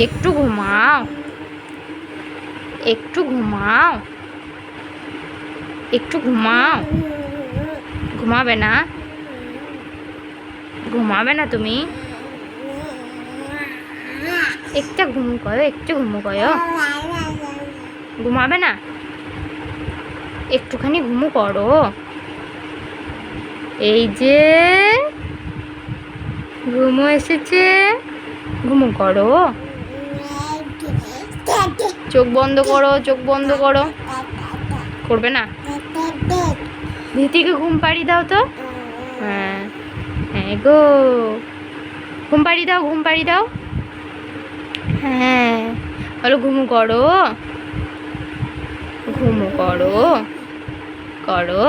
একটু ঘুমাও, একটু ঘুমাও, একটু ঘুমাও। ঘুমাবে না? ঘুমাবে না তুমি? একটা ঘুমু করো, একটু ঘুমু করো। ঘুমাবে না? একটুখানি ঘুমু করো। এই যে ঘুমু এসেছে, ঘুমু করো। চোখ বন্ধ করো, চোখ বন্ধ করো। করবে না? দিদিকে ঘুম পাড়িয়ে দাও তো। হ্যাঁ হ্যাঁ গো, ঘুম পাড়িয়ে দাও, ঘুম পাড়িয়ে দাও। হ্যাঁ বলো ঘুমু করো, ঘুমু করো, করো,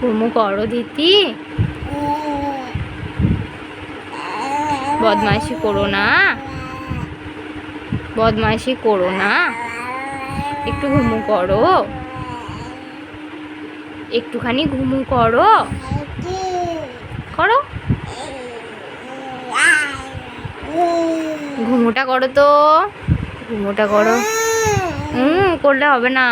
ঘুমু করো দিদি। বদমাইশি করো না, বদমাইশি করো না। একটু ঘুমু করো, একটুখানি ঘুমু করো, করো। ঘুমুটা করো তো, ঘুমুটা করো। করলে হবে না।